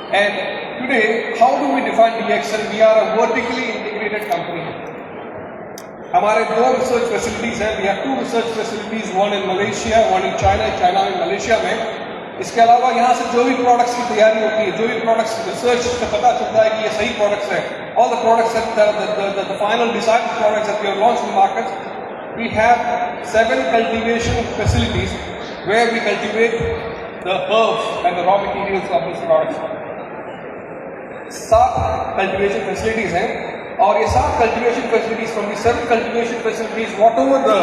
And today, how do we define DXL? We are a vertically integrated company. हमारे दो research facilities हैं. We have two research facilities, one in Malaysia, one in China. China and Malaysia में. इसके अलावा यहाँ से जो भी products की तैयारी होती है, जो भी products research से पता चलता है कि ये सही products हैं. All the products that the final decided products that we have launched in markets, we have 7 cultivation facilities where we cultivate the herbs and the raw materials of these products. 7 cultivation facilities हैं और ये 7 cultivation facilities, from the 7 cultivation facilities, whatever the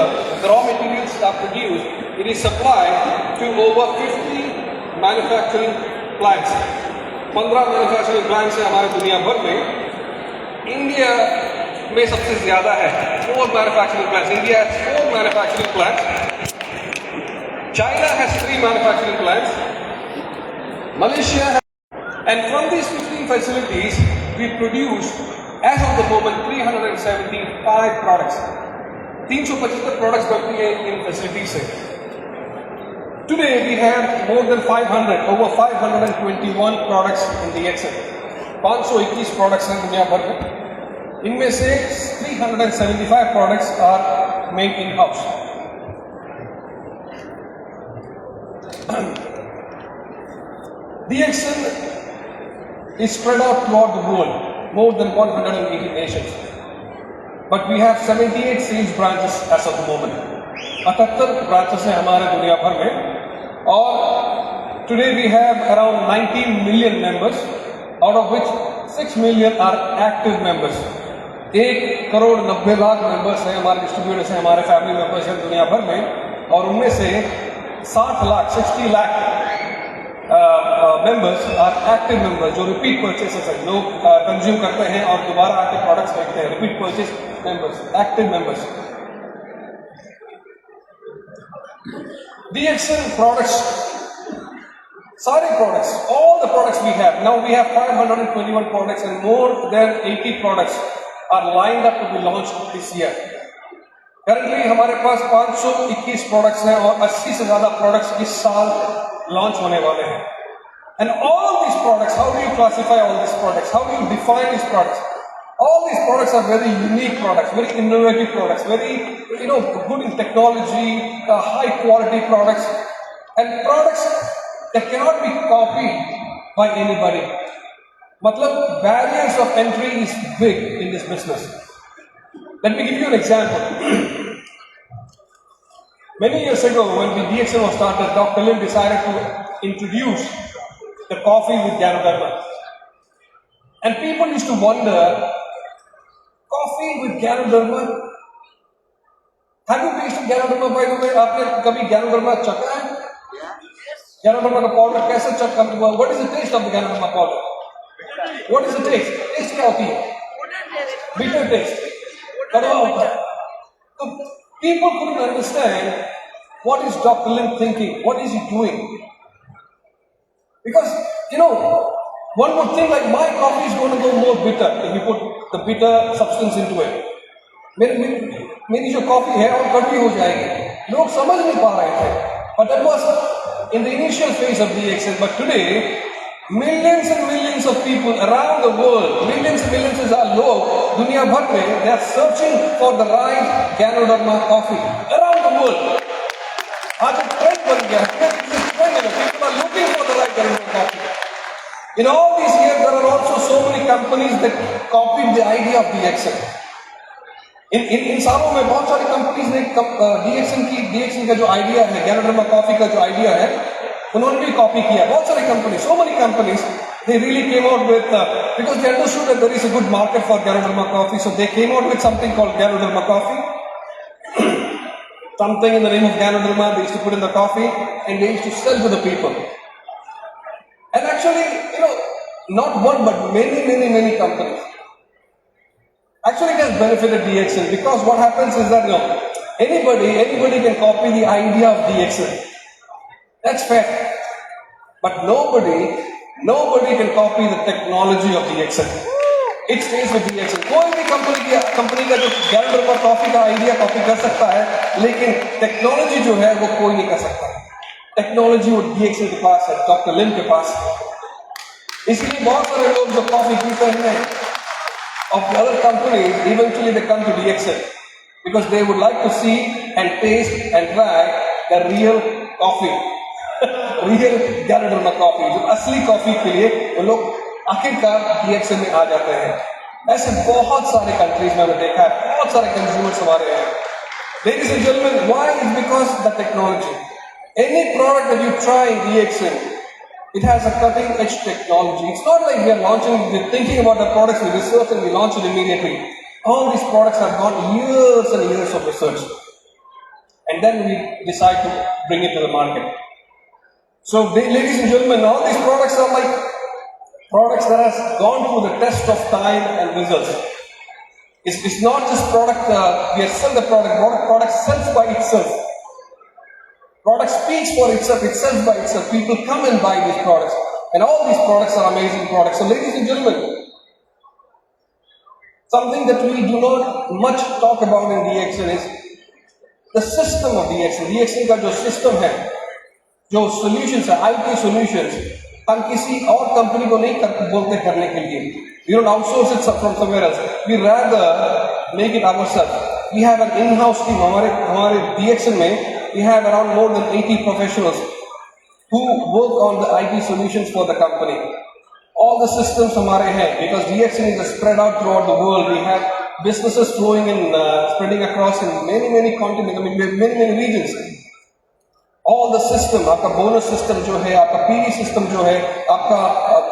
raw materials are produced, it is supplied to over 50 manufacturing plants. 15 manufacturing plants हैं हमारे दुनिया भर में. India में सबसे ज़्यादा है 4 manufacturing plants. India has 4 manufacturing plants. China has 3 manufacturing plants. Malaysia has, and from these 15 facilities, we produce, as of the moment, 375 products. 375 products बनती है इन facilities से. Today we have more than 500, over 521 products in DXL. 521 products हैं दुनिया भर में. इनमें से 375 products are made in-house. DXL is spread out throughout the world, more than 180 nations. But we have 78 sales branches as of the moment. 78 branches हैं हमारे दुनिया भर में. और today we have around 19 million members, out of which 6 million are active members. 1,90,00,000 members हैं हमारे distributors हैं, हमारे फैमिली मेंबर्स हैं दुनिया भर में. और उनमें से 60 lakh members are active members, जो रिपीट परचेसेस हैं, लोग कंज्यूम करते हैं और दोबारा आके प्रोडक्ट्स देखते हैं. Repeat purchase members, active members. DXL products, सारे products, all the products we have. Now we have 521 products and more than 80 products are lined up to be launched this year. Currently हमारे पास 521 products हैं और 80 से ज़्यादा products इस साल launch होने वाले हैं. And all these products, how do you classify all these products? How do you define these products? All these products are very unique products, very innovative products, very, good in technology, high quality products, and products that cannot be copied by anybody. Matlab, barriers of entry is big in this business. Let me give you an example. Many years ago, when the DXL was started, Dr. Lim decided to introduce the coffee with Ganoderma. And people used to wonder, coffee with Ganoderma? Have you tasted Ganoderma, by the way? आपने कभी Ganoderma चखा है? Ganoderma का powder कैसे चखा? What is the taste of the Ganoderma powder? What is the taste? Taste क्या होती है? Bitter taste. कड़वा होता है. So people couldn't understand what is Dr. Lim thinking? What is he doing? Because, one would think like my coffee is going to go more bitter if you put the bitter substance into it. मेरी जो coffee है और कड़वी हो जाएगी. लोग समझ नहीं पा रहे थे. But that was in the initial phase of DXL. But today, millions and millions of people around the world, millions and millions are लोग दुनिया भर में, they are searching for the right Ganoderma coffee around the world. आज एक trend बन गया है. People are looking for the right Ganoderma coffee. In all these years, there are also so many companies that copied the idea of DXL. इन सालों में बहुत सारी companies ने DXL का जो आइडिया है, Ganoderma कॉफी का जो आइडिया है, उन्होंने भी कॉपी किया. बहुत सारी company, so many companies, they really came out with because they understood that there is a good market for Ganoderma coffee, so they came out with something called Ganoderma coffee. Something in the name of Ganoderma they used to put in the coffee and they used to sell to the people. And actually, not one but many companies. Actually, it has benefited DXL because what happens is that anybody can copy the idea of DXL. That's fair. But nobody can copy the technology of DXL. It stays with DXL. कोई भी company का जो Ganoderma coffee का idea copy कर सकता है, लेकिन technology जो है वो कोई नहीं कर सकता. टेक्नोलॉजी वो DXL के पास है, डॉक्टर लिम के पास है. इसलिए बहुत सारे लोग जो कॉफी पीते हैं of the other companies, eventually they come to DXL because they would like to see and taste and try the real coffee, real Ganoderma coffee. जो असली कॉफी के लिए वो लोग आखिरकार DXL में आ जाते हैं. ऐसे बहुत सारे कंट्रीज में मैंने देखा है, बहुत सारे कंज्यूमर्स हमारे हैं. Ladies and gentlemen, why? It's because the technology. Any product that you try in DXL, it has a cutting edge technology. It's not like we are launching, we're thinking about the products, we research and we launch it immediately. All these products have gone years and years of research. And then we decide to bring it to the market. So, ladies and gentlemen, all these products are like products that has gone through the test of time and results. It's not just product, we are selling the product sells by itself. Product speaks for itself, it sells by itself. People come and buy these products. And all these products are amazing products. So ladies and gentlemen, something that we do not much talk about in DXN is the system of DXN. DXN का जो system है, जो solutions है, IT solutions, हम किसी और company को नहीं बोलते करने के लिए. We don't outsource it from somewhere else. We rather make it ourselves. We have an in-house team. हमारे DXN में we have around more than 80 professionals who work on the IT solutions for the company. All the systems हमारे हैं because DXN is spread out throughout the world. We have businesses flowing in, spreading across in many continents, I mean many regions. All the system, आपका bonus system जो है, आपका PV system जो है, आपका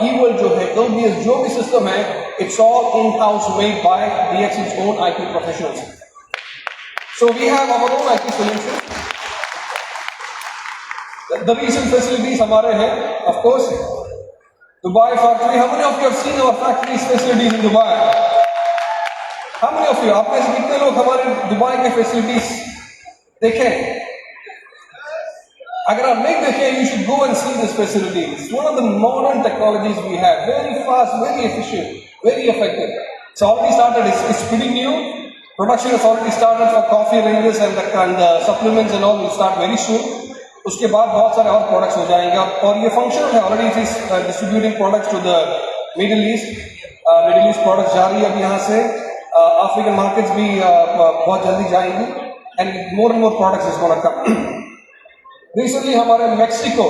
e-world जो है, LBS जो भी system है, it's all in-house made by DXN's own IT professionals. So we have our own IT solutions. The recent facilities हमारे हैं, of course, Dubai factory. How many of you have seen our factories facilities in Dubai? How many of you? आप में से कितने लोग हमारे Dubai के facilities देखें? अगर आप नहीं देखें, you should go and see this facility. It's one of the modern technologies we have. Very fast, very efficient, very effective. It's already started. It's pretty new. Production has already started for coffee ranges and the supplements and all will start very soon. उसके बाद बहुत सारे और products हो जाएंगे और ये functional है. Already it is distributing products to the Middle East products जा रही है अब यहाँ से. अफ्रीकन मार्केट्स भी बहुत जल्दी जाएंगी and more products is gonna come. Recently हमारे मेक्सिको,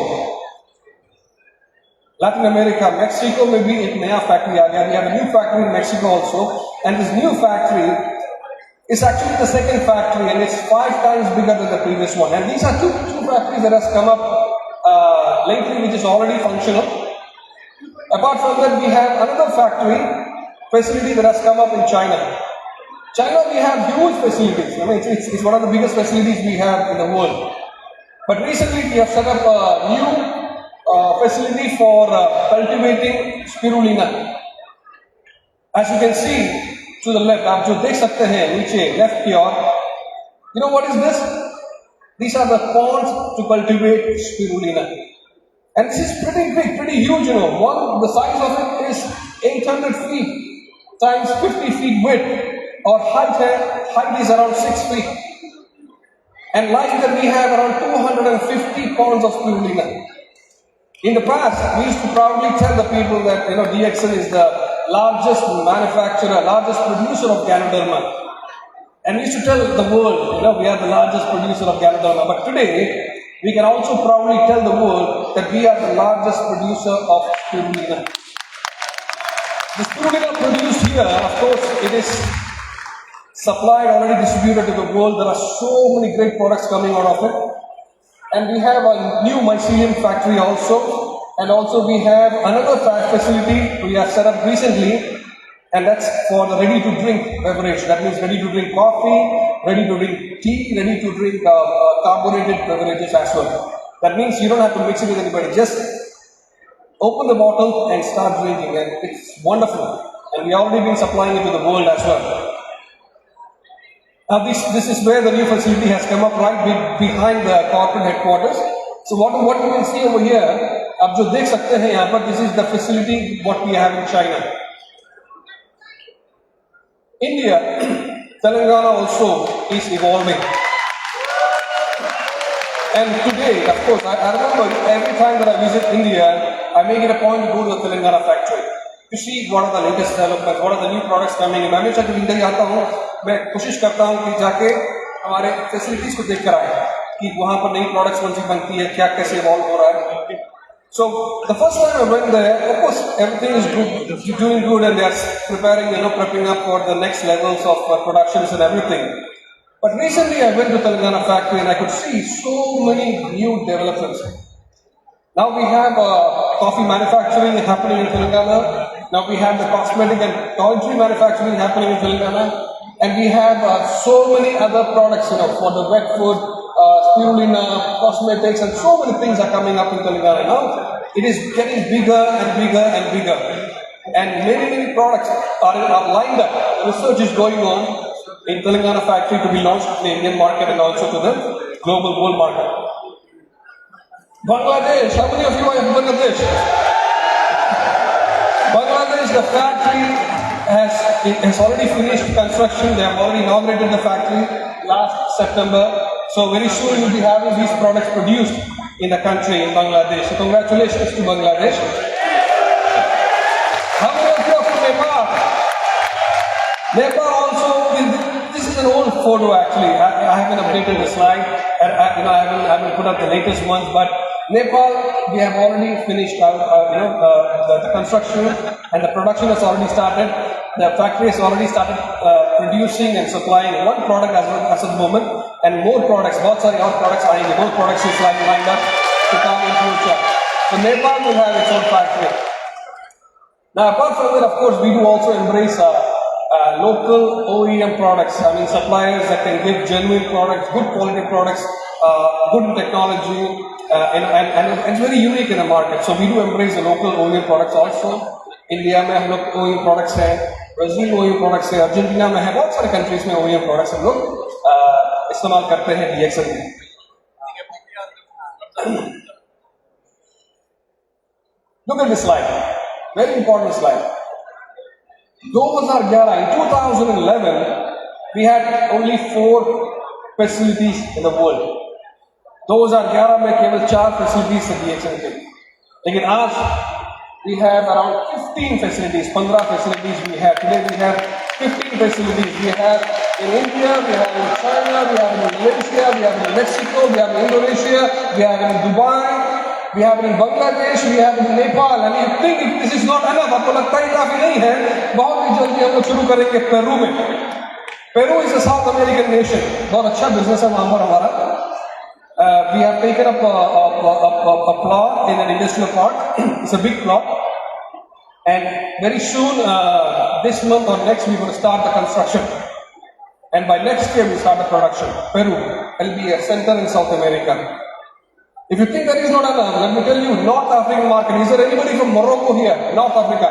लैटिन अमेरिका, मेक्सिको में भी एक नया फैक्ट्री आ गया. We have a new factory in Mexico also and this new factory is actually the second factory and it's 5 times bigger than the previous one. And these are two factories that has come up lately which is already functional. Apart from that, we have another facility that has come up in China. China, we have huge facilities. I mean, it's one of the biggest facilities we have in the world. But recently, we have set up a new facility for cultivating spirulina. As you can see, to the left, आप जो देख सकते हैं नीचे left की ओर, you know what is this? These are the ponds to cultivate spirulina, and this is pretty big, pretty huge. You know, the size of it is 800 feet times 50 feet width, or height is around 6 feet, and like that we have around 250 ponds of spirulina. In the past, we used to proudly tell the people that DXN is the largest manufacturer, largest producer of Ganoderma. And we used to tell the world, we are the largest producer of Ganoderma. But today, we can also proudly tell the world that we are the largest producer of spirulina. The spirulina produced here, of course, it is supplied, already distributed to the world. There are so many great products coming out of it. And we have a new mycelium factory also. And also we have another facility we have set up recently, and that's for the ready-to-drink beverage. That means ready-to-drink coffee, ready-to-drink tea, ready-to-drink carbonated beverages as well. That means you don't have to mix it with anybody. Just open the bottle and start drinking, and it's wonderful. And we already been supplying it to the world as well. Now this is where the new facility has come up right behind the corporate headquarters. So what you can see over here, आप जो देख सकते हैं यहाँ पर, this is the facility what we have in China. India, Telangana also is evolving. And today, of course, I remember every time that I visit India, I make it a point to go to the Telangana factory to see what are the latest developments, what are the new products coming in. मैं हमेशा जब India आता हूँ मैं कोशिश करता हूँ कि जाके हमारे फैसिलिटीज को देख कर आए कि वहाँ पर नई प्रोडक्ट्स कौन सी बनती है, क्या कैसे इवॉल्व हो रहा है. So the first time I went there, of course everything is good, doing good, and they are preparing, prepping up for the next levels of productions and everything. But recently I went to Telangana factory and I could see so many new developments. Now we have coffee manufacturing happening in Telangana. Now we have the cosmetic and toiletry manufacturing happening in Telangana. And we have so many other products, for the wet food, spirulina, cosmetics, and so many things are coming up in Telangana now. It is getting bigger and bigger and bigger. And many products are lined up. The research is going on in Telangana factory to be launched in the Indian market and also to the global world market. Bangladesh, how many of you are in Bangladesh? Bangladesh, the factory has already finished construction. They have already inaugurated the factory last September. So very soon you will be having these products produced in the country, in Bangladesh. So congratulations to Bangladesh. How many of you are from Nepal? Nepal also, this is an old photo actually. I haven't updated the slide. I haven't put up the latest ones, but Nepal, we have already finished the construction, and the production has already started. The factory has already started producing and supplying one product as of the moment, and more products, more products is lined up to come in future. So Nepal will have its own factory. Now apart from that, of course, we do also embrace local OEM products. I mean suppliers that can give genuine products, good quality products, good technology, and it's very unique in the market. So we do embrace the local OEM products also. India में हम लोग OEM products हैं, Brazil में OEM products हैं, Argentina में है, बहुत सारे countries में OEM products हम लोग इस्तेमाल करते हैं DXN में. Look at this slide, very important slide. 2011, in 2011, we had only 4 facilities in the world. 2011 में केवल 4 facilities थे DXN के. लेकिन आज we have around 15 facilities, 15 facilities we have. Today we have 15 facilities. We have in India, we have in China, we have in Malaysia, we have in Mexico, we have in Indonesia, we have in Dubai, we have in Bangladesh, we have in Nepal. And you think if this is not enough, आपको लगता है काफी नहीं है, बहुत ही जल्दी हम लोग शुरू करेंगे पेरू में. Peru is a South American nation. बहुत अच्छा business है वहाँ पर हमारा. We have taken up a plot in an industrial park. It's a big plot, and very soon, this month or next, we're going to start the construction. And by next year, we start the production. Peru will be a center in South America. If you think that is not enough, let me tell you, North African market. Is there anybody from Morocco here? North Africa.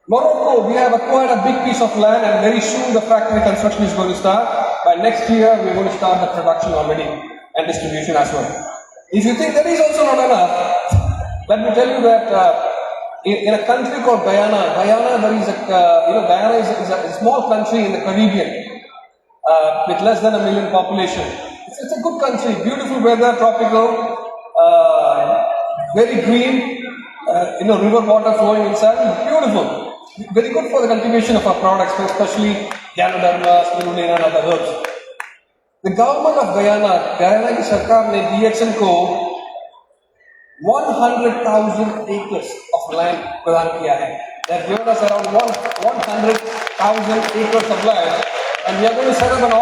Morocco, we have acquired a big piece of land, and very soon the factory construction is going to start. By next year, we're going to start the production already and distribution as well. If you think that is also not enough, let me tell you that in a country called Guyana, there is Guyana is a small country in the Caribbean with less than 1 million population. It's a good country, beautiful weather, tropical, very green, river water flowing inside, beautiful. Very good for the cultivation of our products, especially Ganoderma, spirulina, and other herbs. The government of Guyana की सरकार ने DXN को 100,000 acres of land प्रदान किया है. They have given us around 100,000 acres of land, and we are going to set up an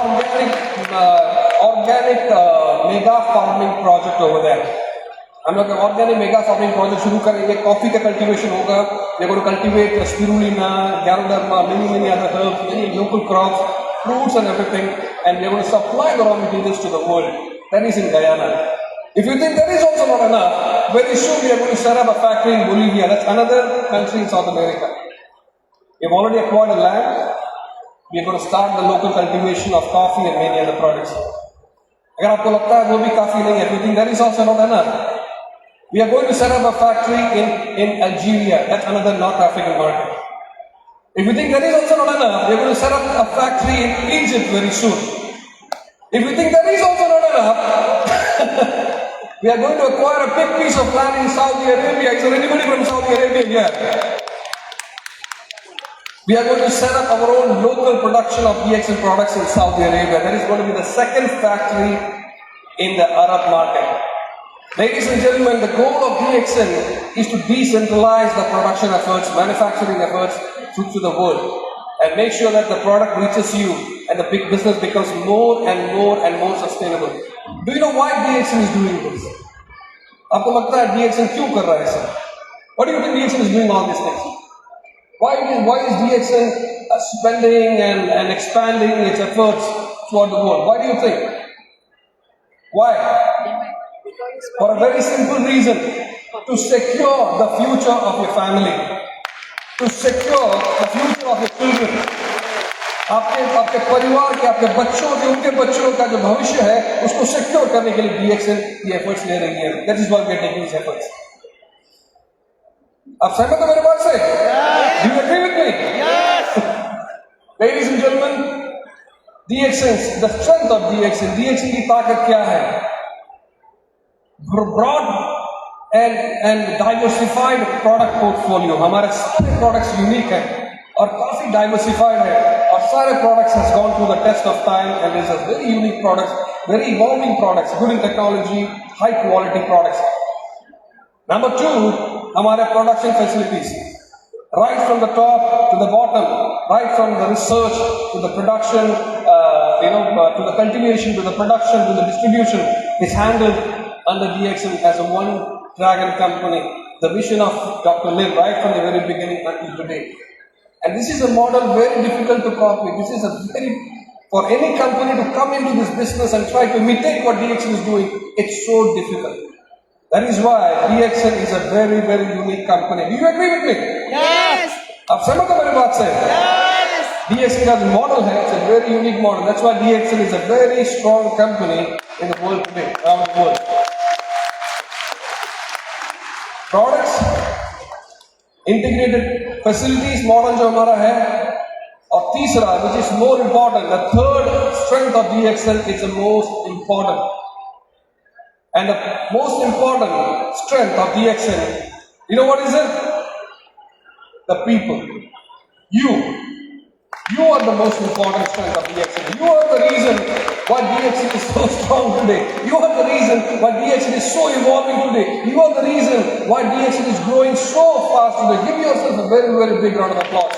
organic mega farming project over there. हम लोग organic mega farming project शुरू करेंगे. कॉफी का cultivation होगा. We are going to cultivate spirulina, Ganoderma, many other herbs, many local crops, fruits and everything, and we are going to supply the raw materials to the world. That is in Guyana. If you think that is also not enough, very soon we are going to set up a factory in Bolivia. That's another country in South America. We have already acquired the land. We are going to start the local cultivation of coffee and many other products. अगर आपको लगता है वो भी काफी नहीं है, if you think that is also not enough, we are going to set up a factory in Algeria. That's another North African market. If you think that is also not enough, we are going to set up a factory in Egypt very soon. If you think that is also not enough, We are going to acquire a big piece of land in Saudi Arabia. Is there anybody from Saudi Arabia here? We are going to set up our own local production of DXN products in Saudi Arabia. That is going to be the second factory in the Arab market. Ladies and gentlemen, the goal of DXN is to decentralize the production efforts, manufacturing efforts to the world, and make sure that the product reaches you and the big business becomes more and more and more sustainable. Do you know why DXN is doing this? आपको लगता है DXN क्यों कर रहा है sir? What do you think DXN is doing all these things? Why is DXN spending and expanding its efforts throughout the world? Why do you think? Why? For a very simple reason, to secure the future of your family, to secure the future of your children. आपके परिवार के, आपके बच्चों के, उनके बच्चों का जो भविष्य है, उसको सिक्योर करने के लिए DXN ये एफर्ट्स ले रही है. That is why we are taking these efforts. आप सहमत हो मेरे बात से? Do you agree with me? Yes. Ladies and gentlemen, DXN, the strength of DXN की ताकत क्या है? Broad and diversified product portfolio. हमारे सारे products unique हैं और काफी diversified है और सारे products has gone through the test of time and is a very unique products, very evolving products, good in technology, high quality products. Number two, हमारे production facilities, right from the top to the bottom, right from the research to the production, to the continuation, to the production, to the distribution, is handled under DXN as a one dragon company. The vision of Dr. Lim right from the very beginning until today. And this is a model very difficult to copy. This is for any company to come into this business and try to imitate what DXN is doing, it's so difficult. That is why DXN is a very, very unique company. Do you agree with me? Yes. आप सहमत हो मेरी बात से? Yes. DXN का जो model है, it's a very unique model. That's why DXN is a very strong company in the world today, around the world. Products, integrated facilities model जो हमारा है, और तीसरा, which is more important, the third strength of DXN is the most important. And the most important strength of DXN, you know what is it? The people. You are the most important strength of DXN. You are the reason why DXN is so strong today. You are the reason why DXN is so evolving today. You are the reason why DXN is growing so fast today. Give yourself a very, very big round of applause.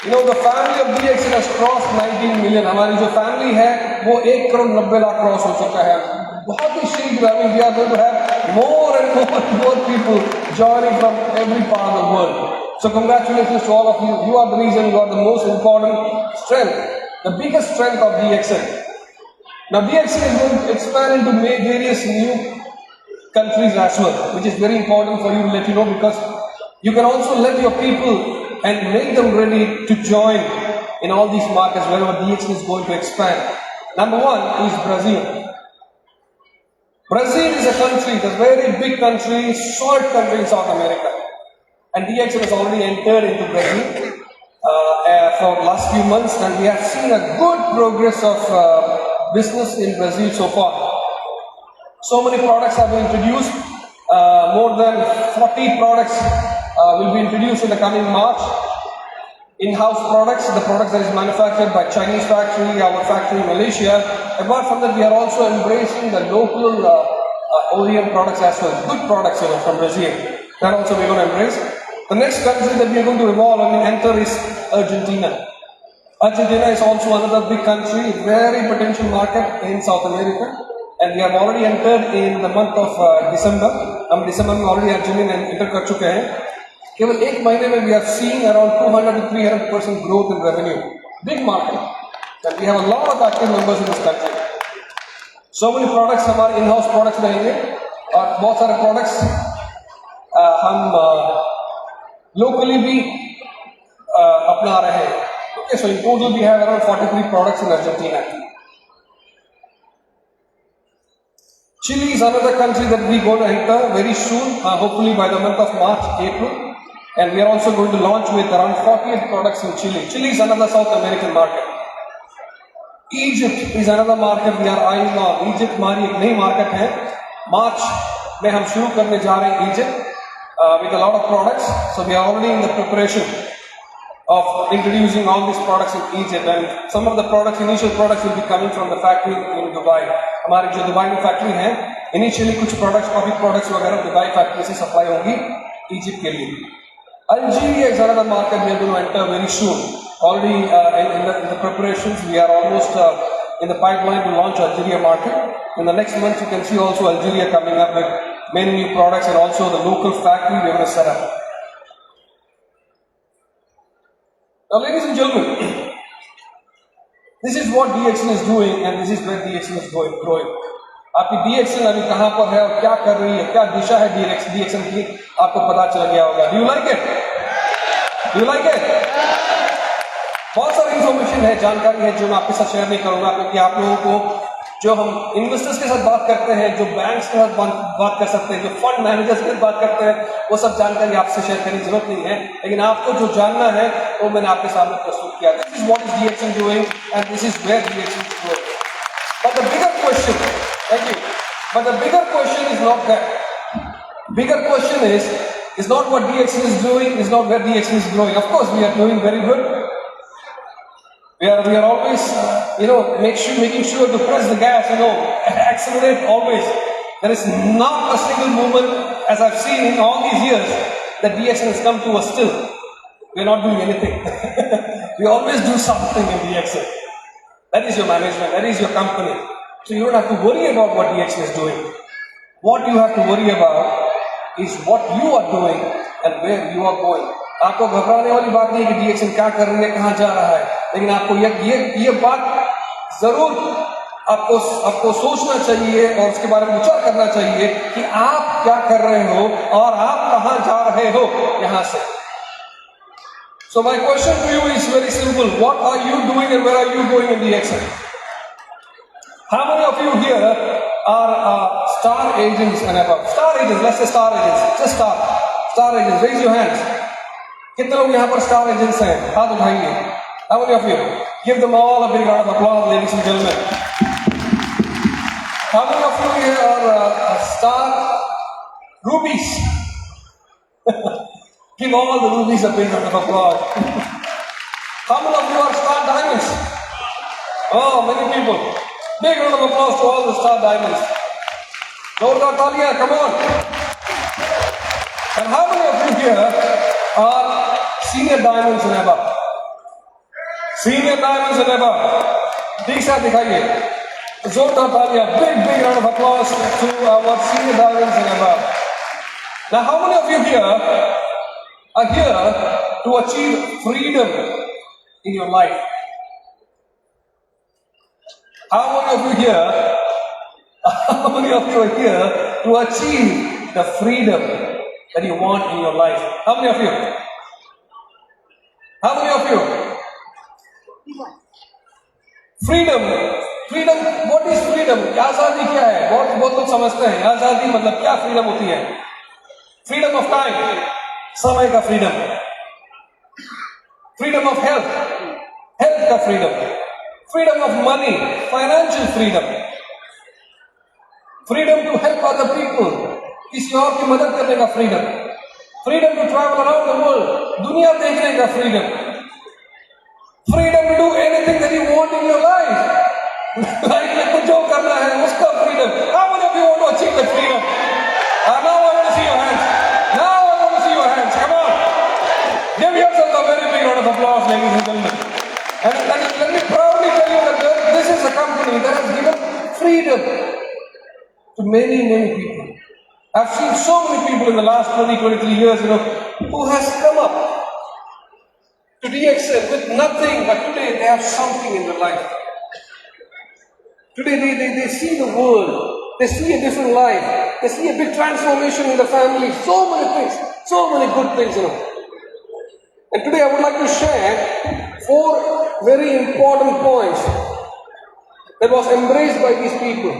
You know, the family of DXN has crossed 19 million. हमारी जो family है, वो 1 crore 90 lakh cross हो चुका है. बहुत ही शीघ्र, I mean, we are going to have more and more people joining from every part of the world. So congratulations to all of you. You are the reason, you are the most important strength, the biggest strength of DXN. Now DXN is going to expand into various new countries as well, which is very important for you to let you know, because you can also let your people and make them ready to join in all these markets wherever DXN is going to expand. Number one is Brazil. Brazil is a country, it's a very big country, short country in South America. And DXN has already entered into Brazil for last few months, and we have seen a good progress of business in Brazil so far. So many products have been introduced. More than 40 products will be introduced in the coming March. In-house products, the products that is manufactured by Chinese factory, our factory in Malaysia. Apart from that, we are also embracing the local OEM products as well. Good products from Brazil. That also we are going to embrace. The next country that we are going to evolve and enter is Argentina. Argentina is also another big country, very potential market in South America. And we have already entered in the month of December. हम दिसंबर में already Argentina enter कर चुके हैं. केवल एक महीने में we are seeing around 200 to 300% growth in revenue. Big market. And we have a lot of active members in this country. So many products हमारे in-house products रहेंगे और बहुत सारे products हम locally भी अपना रहे हैं. Okay, so in total we have around 43 products in Argentina. Chile is another country that we are going to enter very soon, hopefully by the month of March, April. And we are also going to launch with around 48 products in Chile. Chile is another South American market. Egypt is another market we are eyeing on. Egypt हमारी एक नई market है मार्च में हम शुरू करने जा रहे हैं Egypt with a lot of products. So we are already in the preparation of introducing all these products in Egypt, and some of the products, initial products, will be coming from the factory in Dubai. हमारी जो Dubai में factory है, initially कुछ products, coffee products वगैरह Dubai factory से supply होगी Egypt के लिए. Algeria is another market we are going to enter very soon. Already in the preparations, we are almost in the pipeline to launch Algeria market. In the next month, you can see also Algeria coming up with many new products, and also the local factory we are going to set up. Now, ladies and gentlemen, this is what DXN is doing, and this is where DXN is growing. आपकी DXN अभी कहाँ पर है और क्या कर रही है, क्या दिशा है DXN की, आपको पता चल गया होगा. Do you like it? Do you like it? बहुत सारी इंफॉर्मेशन है, जानकारी है जो मैं आपके साथ शेयर नहीं करूंगा, क्योंकि आप लोगों को जो हम इन्वेस्टर्स के साथ बात करते हैं, जो बैंक्स के साथ बात कर सकते हैं, जो फंड मैनेजर्स के साथ बात करते हैं, वो सब जानकारी आपसे शेयर करने की जरूरत नहीं है. लेकिन आपको जो जानना है वो मैंने आपके सामने प्रस्तुत किया. This is what is DXN doing and this is where DXN is going. But the bigger question, thank you, but the bigger question is not that. Bigger question is not what DXN is doing, is not where DXN is growing. Of course, we are doing very good. We are always, making sure to press the gas, accelerate always. There is not a single moment, as I've seen in all these years, that DXN has come to a still. We are not doing anything. We always do something in DXN. That is your management, that is your company. So you don't have to worry about what DXN is doing. What you have to worry about is what you are doing and where you are going. आपको घबराने वाली बात नहीं है कि DXN क्या कर रही है, कहाँ जा रहा है, लेकिन आपको ये बात जरूर आपको सोचना चाहिए और उसके बारे में विचार करना चाहिए कि आप क्या कर रहे हो और आप कहाँ जा रहे हो यहाँ से. So my question to you is very simple. What are you doing and where are you going in DXN? How many of you here are star agents and above? Star agents, let's say star agents. Just star agents. Raise your hands. कितने लोग यहाँ पर star agents हैं? हाथ उठाइए. How many of you? Give them all a big round of applause, ladies and gentlemen. How many of you here are star rubies? Give all the rubies a big round of applause. How many of you are star diamonds? Oh, many people. Big round of applause to all the star diamonds. Zorda taaliyan, come on. And how many of you here are senior diamonds and above? Senior diamonds and above. ठीक साथ दिखाइए. जोरदार तालियां. Big round of applause to our senior diamonds and above. Now, how many of you here are here to achieve freedom in your life? How many of you are here to achieve the freedom that you want in your life? How many of you? How many of you? Freedom. What is freedom? आजादी क्या है? बहुत लोग समझते हैं आजादी मतलब क्या फ्रीडम होती है. फ्रीडम ऑफ टाइम, समय का फ्रीडम. फ्रीडम ऑफ हेल्थ का freedom. Freedom of money, financial freedom. Freedom to help other people, किसी और की मदद करने का freedom. Freedom to travel around the world, दुनिया देखने का freedom. Freedom to do anything that you want in your life. Life में कुछ जो करना है उसका freedom. How many of you want to achieve that freedom? Now I want to see your hands. Now I want to see your hands. Come on. Give yourself a very big round of applause, ladies and gentlemen. And let me proudly tell you that this is a company that has given freedom to many people. I've seen so many people in the last 23 years, who has come up to DXN with nothing, but today they have something in their life. Today they see the world. They see a different life. They see a big transformation in the family. So many things. So many good things, And today I would like to share 4 very important points that was embraced by these people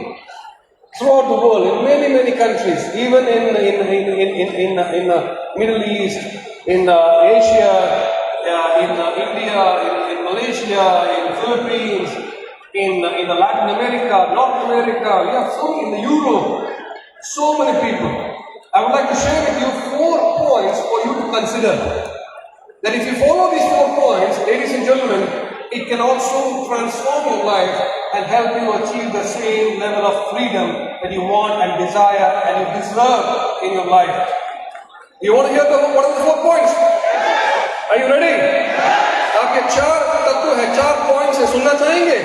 throughout the world, in many countries, even in Middle East, in Asia, in India, in Malaysia, in Philippines, in Latin America, North America, we have so many in Europe. So many people. I would like to share with you 4 points for you to consider. That if you follow these 4 points, ladies and gentlemen, it can also transform your life and help you achieve the same level of freedom that you want and desire and you deserve in your life. You want to hear what are the 4 points? Are you ready? आपके 4 तत्व है, 4 points है, सुनना चाहेंगे?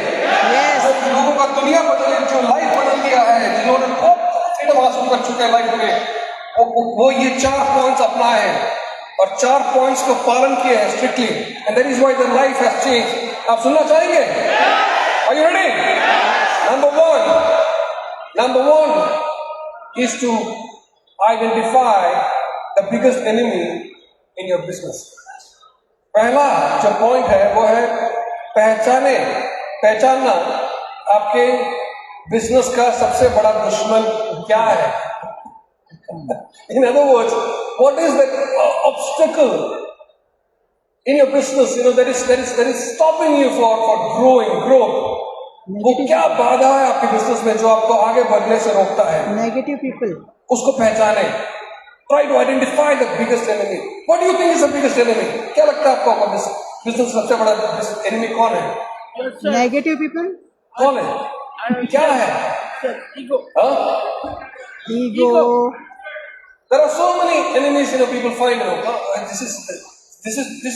Yes. जो लोगों का दुनिया बदल, जो लाइफ बदल दिया है, जिन्होंने बहुत फ्रीडम हासिल कर चुके हैं लाइफ में, वो ये 4 पॉइंट्स अपनाए हैं और 4 पॉइंट्स को पालन किया है strictly, and that is why the life has change. आप सुनना चाहेंगे? Are you ready? Number one is to identify the biggest enemy in your business. पहला जो पॉइंट है वो है पहचानना आपके बिजनेस का सबसे बड़ा दुश्मन क्या है. In other words, what is the obstacle in your business, that is stopping you for growth. वो क्या बाधा है आपके बिजनेस में जो आपको आगे बढ़ने से रोकता है? Negative people. उसको पहचाने. Try to identify the biggest enemy. What do you think is the biggest enemy? क्या लगता है आपको बिजनेस सबसे बड़ा enemy कौन है? Negative people. कौन है? क्या है? Ego. Ego. There are so many enemies, people find, this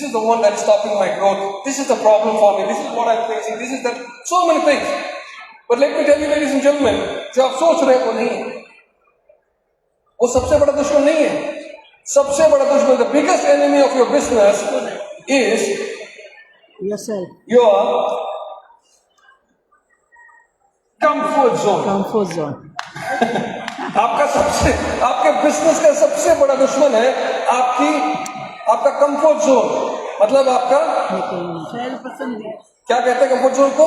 is the one that is stopping my growth. This is the problem for me. This is what I'm facing. This is that. So many things. But let me tell you, ladies and gentlemen, जो आप सोच रहे हो वो नहीं है. वो सबसे बड़ा दुश्मन नहीं है. सबसे बड़ा दुश्मन, the biggest enemy of your business is Yourself. your comfort zone. Comfort zone. आपके बिजनेस का सबसे बड़ा दुश्मन है आपका कंफर्ट जोन. मतलब आपका क्या कहते हैं कंफर्ट जोन को?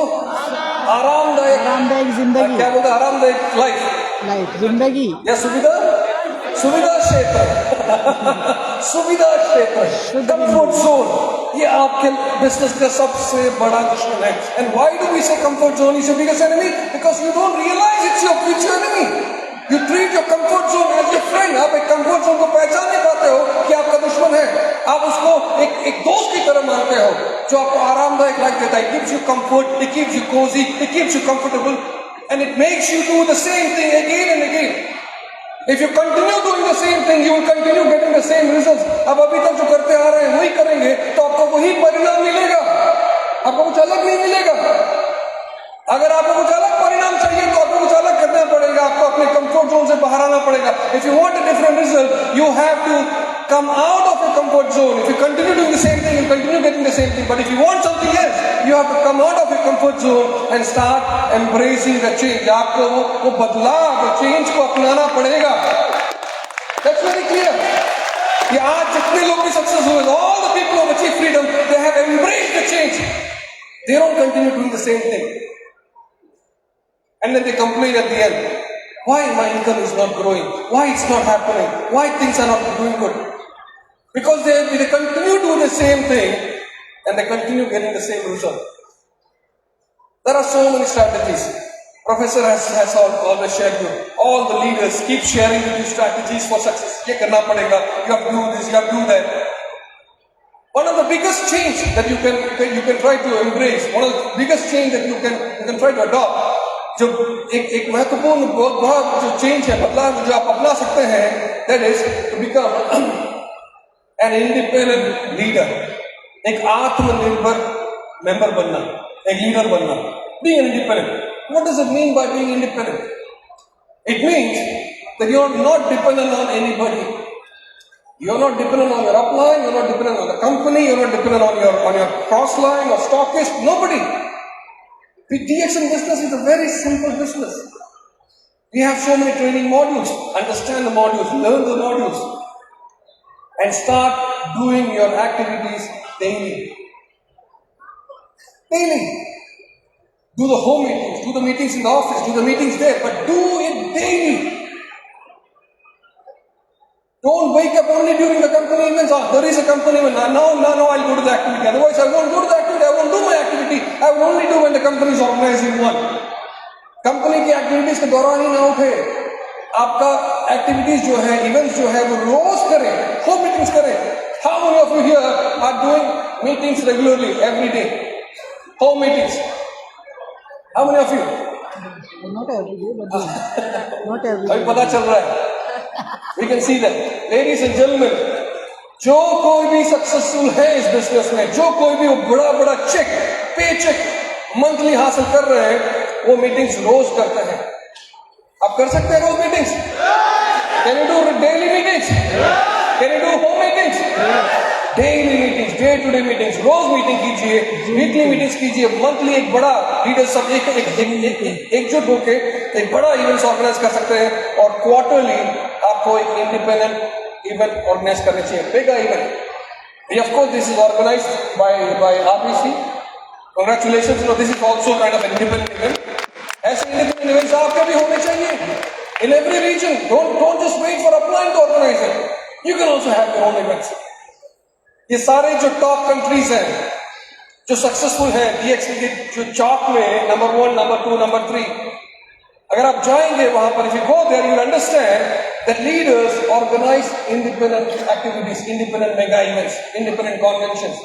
आरामदायक जिंदगी. क्या बोलते हैं? आरामदायक लाइफ जिंदगी या सुविधा क्षेत्र. सुविधा क्षेत्र, कंफर्ट जोन, ये आपके बिजनेस का सबसे बड़ा दुश्मन है. And why do we say comfort zone is your biggest enemy? Because you don't realise it's your enemy. You treat your comfort zone as your friend. आप एक comfort zone को पहचान नहीं पाते हो कि आपका दुश्मन है. आप उसको एक दोस्त की तरह मानते हो जो आपको आरामदायक लाइफ देता है. It gives you comfort, it keeps you cozy, it keeps you comfortable, and it makes you do the same thing again and again. If you continue doing the same thing, you will continue getting the same results. अब अभी तक जो करते आ रहे हैं वही करेंगे तो आपको वही परिणाम मिलेगा. आपको कुछ अलग नहीं मिलेगा. अगर आपको कुछ अलग परिणाम चाहिए तो आपको कुछ अलग करना पड़ेगा. आपको अपने कंफर्ट जोन से बाहर आना पड़ेगा. If you want a different result, you have to come out of your comfort zone. If you continue doing the same thing, you continue getting the same thing. But if you want something else, you have to come out of your comfort zone and start embracing the change. आपको वो बदलाव, वो change को अपनाना पड़ेगा. That's very clear. कि आज जितने लोग भी सक्सेस हुए, all the people who have achieved freedom, they have embraced the change. They don't continue doing the same thing. And then they complain at the end. Why my income is not growing? Why it's not happening? Why things are not doing good? Because they continue doing the same thing and they continue getting the same result. There are so many strategies. Professor has always shared you. All the leaders keep sharing with you strategies for success. ये करना पड़ेगा. You have to do this. You have to do that. One of the biggest change that you can try to embrace. One of the biggest change that you can try to adopt. जो एक महत्वपूर्ण बहुत बड़ा जो change है, बदलाव जो आप अपना सकते हैं, that is to become an independent leader. एक आत्मनिर्भर मेंबर बनना, एक लीडर बनना. Being an independent. What does it mean by being independent? It means that you are not dependent on anybody. You are not dependent on your upline. You are not dependent on the company. You are not dependent on your cross line or stockist. Nobody. The DXM business is a very simple business. We have so many training modules. Understand the modules, learn the modules, and start doing your activities daily. Daily. Do the home meetings, do the meetings in the office, do the meetings there, but do it daily. Don't wake up only during the company events. There is a company event. Now I'll go to the activity. Otherwise, I won't go to the activity. I won't do my activity. I will only do when the company is organizing one. Company की activities के दौरान ही ना उठे. आपका activities जो है, events जो है, वो रोज करें, खूब मीटिंग्स करें. How many of you here are doing meetings regularly every day? Home meetings. How many of you? Not every day, but not every अभी day. पता चल रहा है. We can see that. Ladies and gentlemen, जो कोई भी successful है इस बिजनेस में, जो कोई भी वो बड़ा बड़ा चेक, पे चेक मंथली हासिल कर रहे हैं, वो मीटिंग्स रोज करते हैं. आप कर सकते हैं रोज meetings? Can you do daily meetings? Can you do home meetings? Daily meetings, day to day meetings, रोज मीटिंग कीजिए, वीकली मीटिंग्स कीजिए, मंथली एक बड़ा लीडर सब एकजुट होके एक बड़ा इवेंट्स ऑर्गेनाइज कर सकते हैं. और क्वार्टरली आपको एक इंडिपेंडेंट इवेंट ऑर्गेनाइज करने चाहिए, mega event. Of course this is organised by RBC. Congratulations, this is also kind of an independent event. ऐसे independent events आपके भी होने चाहिए in every region. Don't just wait for upline to organize it. You can also have your own events. ये सारे जो top countries हैं, जो सक्सेसफुल हैं, DXC के जो चार्ट में नंबर 1, नंबर 2, नंबर 3, अगर आप जाएंगे वहां पर, if you go there, you will understand that leaders organize independent activities, independent mega events, independent conventions.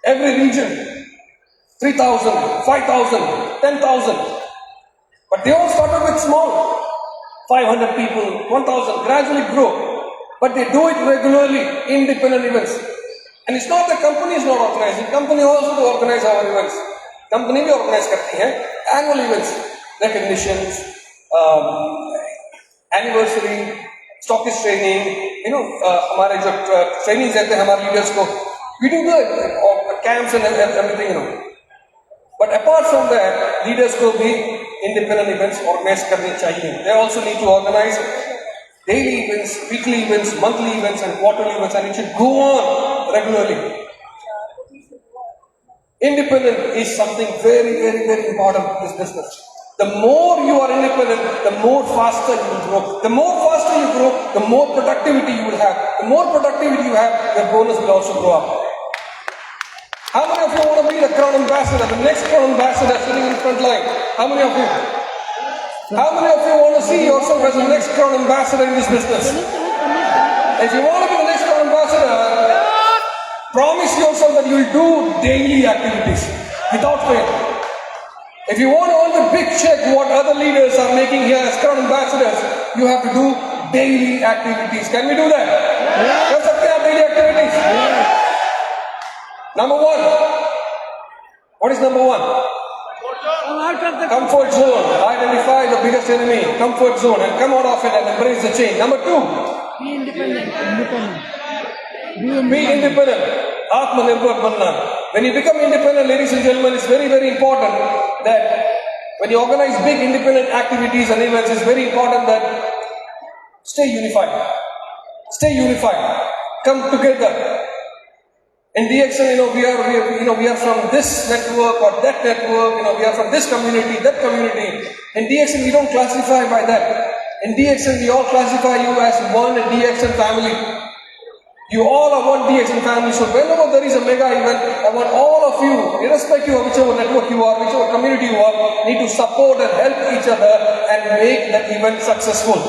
Every region, 3,000, 5,000, 10,000. But they all started with small, 500 people, 1,000, gradually grow. But they do it regularly, independent events. And it's not the company is not organizing. Company also organize our events. Company भी organize करती है annual events, recognitions, anniversary, stockist training. हमारे जो trainings देते हैं हमारे leaders को, we do the camps and everything. But apart from that, leaders को भी independent events organize करने चाहिए. They also need to organize daily events, weekly events, monthly events, and quarterly events, and it should go on regularly. Independent is something very, very, very important in this business. The more you are independent, the more faster you will grow. The more faster you grow, the more productivity you will have. The more productivity you have, your bonus will also grow up. How many of you want to be the Crown Ambassador, the next Crown Ambassador sitting in front line? How many of you? How many of you want to see yourself as the next Crown Ambassador in this business? If you want to be the next Crown Ambassador, promise yourself that you will do daily activities without fail. If you want to earn the big check what other leaders are making here as Crown Ambassadors, you have to do daily activities. Can we do that? कर सकते हैं आप daily activities? Number 1. What is number 1? Comfort zone. Identify the biggest enemy. Comfort zone, and come out of it and embrace the change. Number 2. Be independent. Be independent. Atmanirbhar banna. When you become independent, ladies and gentlemen, it's very, very important that when you organize big independent activities and events, it's very important that stay unified. Stay unified. Come together. In DXN, we are from this network or that network. We are from this community, that community. In DXN, we don't classify by that. In DXN, we all classify you as one DXN family. You all are one DXN family. So whenever there is a mega event, I want all of you, irrespective of whichever network you are, whichever community you are, need to support and help each other and make that event successful.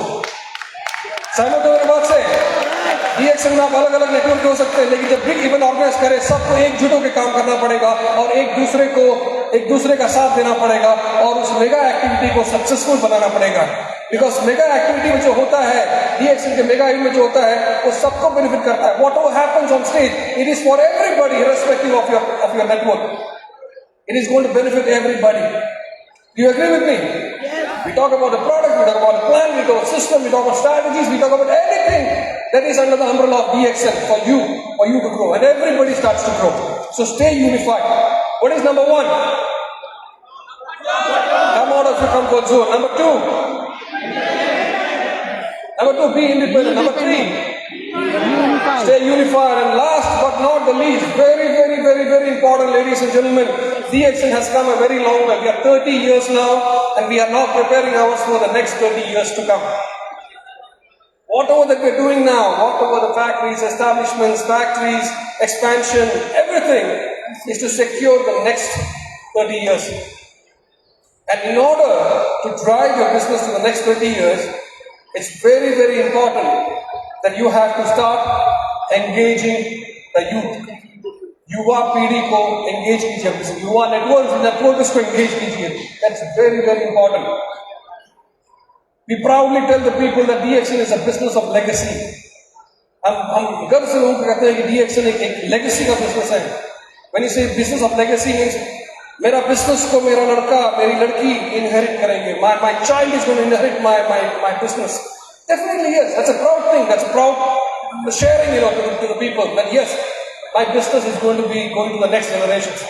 सहमत हो मेरी बात से? DXN में आप अलग अलग network हो सकते हैं, लेकिन जब बिग इवेंट ऑर्गेनाइज करें, सबको एकजुट होकर काम करना पड़ेगा और एक दूसरे का साथ देना पड़ेगा और उस मेगा एक्टिविटी को सक्सेसफुल बनाना पड़ेगा. बिकॉज मेगा एक्टिविटी में जो होता है, DXN के मेगा इवेंट में जो होता है, वो सबको बेनिफिट करता है. Whatever happens on stage, it is for everybody, irrespective of your network. It is going to benefit everybody. Do you agree with me? Yes. We talk about the product, we talk about the plan, we talk about system, we talk about strategies, we talk about anything that is under the umbrella of DXN for you to grow, and everybody starts to grow. So stay unified. What is number 1? Come out of your comfort zone. Number 2. Be independent. Number 3. Stay unified. And last but not the least, very, very, very, very important, ladies and gentlemen, DXN has come a very long way. We are 30 years now, and we are now preparing ourselves for the next 30 years to come. Whatever that we're doing now, whatever the factories, establishments, factories, expansion, everything is to secure the next 30 years. And in order to drive your business to the next 20 years, it's very, very important that you have to start engaging the youth. युवा पीढ़ी को engage कीजिए अपने से, युवा networks को engage कीजिए. That's very, very important. We proudly tell the people that DXN is a business of legacy. हम गर्व से लोगों को कहते हैं कि DXN एक legacy का business है. When you say business of legacy means मेरा business को मेरा लड़का मेरी लड़की inherit करेंगे. My child is going to inherit my business. Definitely yes. That's a proud thing. That's a proud sharing, to the people that yes, my business is going to be going to the next generations.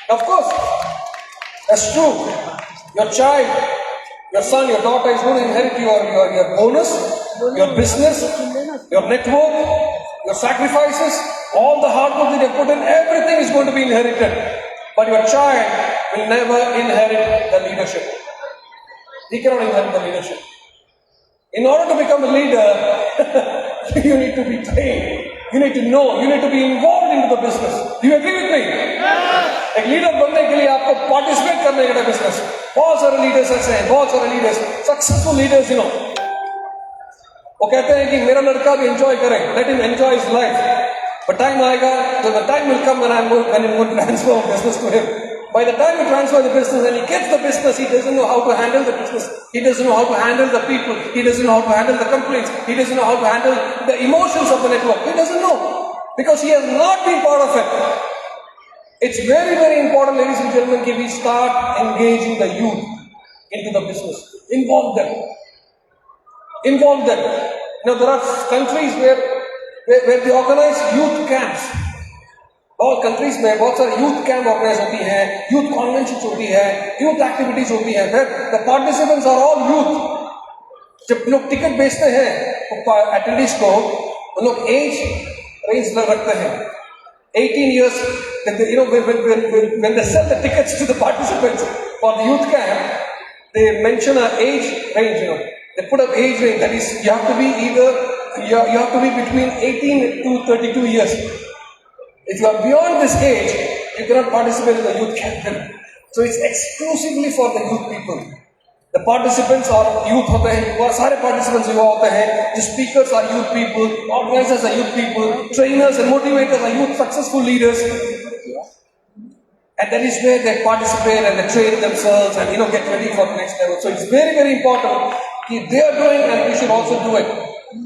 Of course, that's true. Your child, your son, your daughter is going to inherit your bonus, your business, your network, your sacrifices, all the hard work that you put in, everything is going to be inherited. But your child will never inherit the leadership. He cannot inherit the leadership. In order to become a leader, you need to be trained. You need to know. You need to be involved into the business. Do you agree with me? एक leader बनने के लिए आपको participate करने का business. बहुत सारे leaders ऐसे हैं, बहुत सारे लीडर्स, सक्सेसफुल लीडर्स, वो कहते हैं कि मेरा लड़का भी एंजॉय करे, let him enjoy his life. But time आएगा, so the time will come when I'm going to transfer business to him. By the time you transfer the business and he gets the business, he doesn't know how to handle the business. He doesn't know how to handle the people. He doesn't know how to handle the complaints. He doesn't know how to handle the emotions of the network. He doesn't know because he has not been part of it. It's very, very important, ladies and gentlemen, that we start engaging the youth into the business. Involve them. Involve them. Now there are countries where they organize youth camps. बहुत countries में बहुत सारे youth camp organise होती हैं, youth convention होती है, youth activities होती हैं. The participants are all youth. जब लोग टिकट बेचते हैं एटेंडीज को, वो लोग एज रेंज रखते हैं 18 years. When they sell the tickets to the participants for the youth camp, they mention an age range. They put an age range, that is, you have to be you have to be between 18 to 32 years. If you are beyond this age, you cannot participate in the youth camp. So it's exclusively for the youth people. The participants are youth होते हैं, युवा, सारे participants युवा होते हैं. The speakers are youth people, organizers are youth people, trainers and motivators are youth successful leaders. And that is where they participate and they train themselves and get ready for the next level. So it's very, very important that they are doing and we should also do it.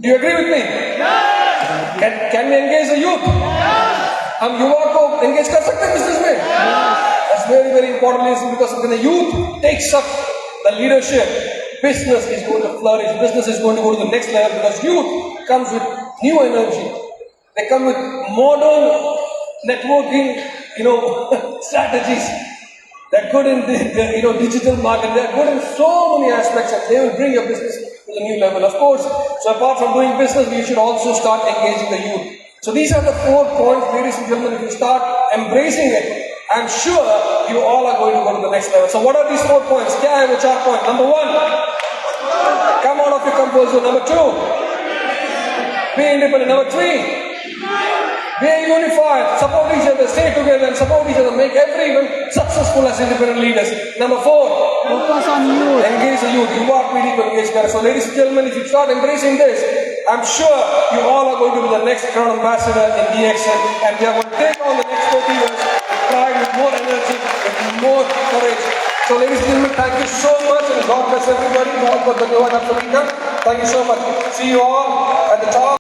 Do you agree with me? Yes. Can we engage the youth? Yes. हम युवा को engage कर सकते हैं business में? Yes. That's very, very important because when the youth takes up the leadership, business is going to flourish. Business is going to go to the next level because youth comes with new energy. They come with modern networking, strategies. They're good in the digital market. They're good in so many aspects, and they will bring your business to the new level. Of course, so apart from doing business, we should also start engaging the youth. So these are the 4 points, ladies and gentlemen. If you start embracing it, I'm sure you all are going to go to the next level. So what are these 4 points? क्या है वो 4 points? Number 1, come out of your comfort zone. Number 2, be independent. Number 3, be unified, support each other, stay together and support each other, make everyone successful as independent leaders. Number 4, Focus on youth. engage the youth. युवा पीढ़ी को engage करें. So ladies and gentlemen, if you start embracing this, I'm sure you all are going to be the next crown ambassador in DXN, and we are going to take on the next 40 years with pride, with more energy, with more courage. So ladies and gentlemen, thank you so much and God bless everybody. बहुत बहुत धन्यवाद आप सभी का. Thank you so much. See you all at the top.